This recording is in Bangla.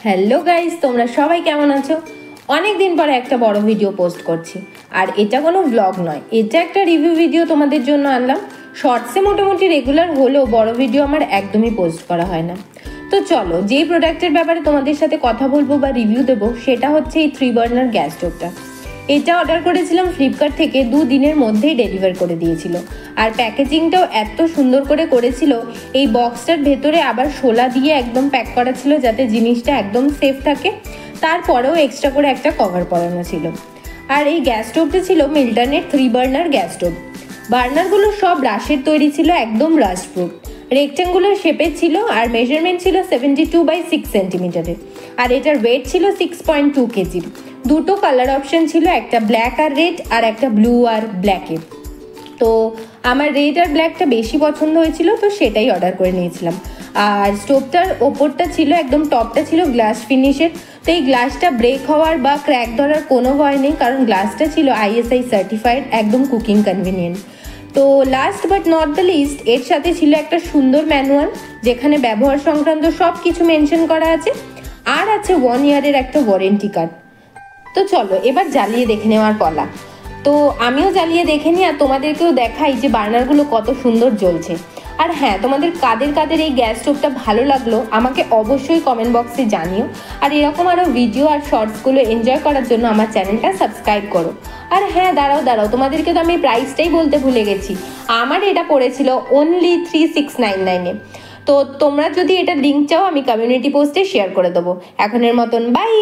হ্যালো গাইস, তোমরা সবাই কেমন আছো? অনেক দিন পরে একটা বড় ভিডিও পোস্ট করছি। আর এটা কোনো ব্লগ নয়, এটা একটা রিভিউ ভিডিও তোমাদের জন্য আনলাম। শর্টসে মোটামুটি রেগুলার হলেও বড় ভিডিও আমার একদমই পোস্ট করা হয় না। তো চলো, যেই প্রোডাক্টের ব্যাপারে তোমাদের সাথে কথা বলবো বা রিভিউ দেবো সেটা হচ্ছে এই 3 বার্নার গ্যাস স্টোভটা। এটা অর্ডার করেছিলাম ফ্লিপকার্ট থেকে, 2 দিনের মধ্যেই ডেলিভার করে দিয়েছিল। আর প্যাকেজিংটাও এত সুন্দর করে করেছিল। এই বক্সটার ভেতরে আবার শোলা দিয়ে একদম প্যাক করা ছিল যাতে জিনিসটা একদম সেফ থাকে। তারপরেও এক্সট্রা করে একটা কভার পরানো ছিল। আর এই গ্যাস স্টোভটা ছিল মিল্টনের 3 বার্নার গ্যাস স্টোভ। বার্নারগুলো সব রাশের তৈরি ছিল, একদম রাশ প্রুফ। রেক্ট্যাঙ্গুলার শেপের ছিল আর মেজারমেন্ট ছিল 72/6 সেন্টিমিটারের। আর এটার ওয়েট ছিল 6.2 কেজি। দুটো কালার অপশন ছিল, একটা ব্ল্যাক আর রেড আর একটা ব্লু আর ব্ল্যাকের। তো আমার রেড আর ব্ল্যাকটা বেশি পছন্দ হয়েছিল, তো সেটাই অর্ডার করে নিয়েছিলাম। আর স্টোভটার ওপরটা ছিল একদম, টপটা ছিল গ্লাস ফিনিশের। তো এই গ্লাসটা ব্রেক হওয়ার বা ক্র্যাক ধরার কোনো ভয় নেই, কারণ গ্লাসটা ছিল ISI সার্টিফাইড, একদম কুকিং কনভিনিয়েন্ট। তো last but not the least, এর সাথে ছিল একটা সুন্দর ম্যানুয়াল যেখানে ব্যবহার সংক্রান্ত সব কিছু মেনশন করা আছে। আর আছে 1 ইয়ারের একটা ওয়ারেন্টি কার্ড। তো চলো এবার জ্বালিয়ে দেখে নেওয়ার পালা। তো আমিও জ্বালিয়ে দেখে নিই আর তোমাদেরকেও দেখাই যে বার্নারগুলো কত সুন্দর জ্বলছে। আর হ্যাঁ, তোমাদের কাদের কাদের এই গ্যাস স্টোভটা ভালো লাগলো আমাকে অবশ্যই কমেন্ট বক্সে জানিও। আর এরকম আরও ভিডিও আর শর্টসগুলো এনজয় করার জন্য আমার চ্যানেলটা সাবস্ক্রাইব করো। আর হ্যাঁ, দাঁড়াও, তোমাদেরকে তো আমি প্রাইসটাই বলতে ভুলে গেছি। আমার এটা পড়েছিল অনলি 3699-এ। তো তোমরা যদি এটা লিঙ্ক চাও আমি কমিউনিটি পোস্টে শেয়ার করে দেবো। এখনের মতন বাই।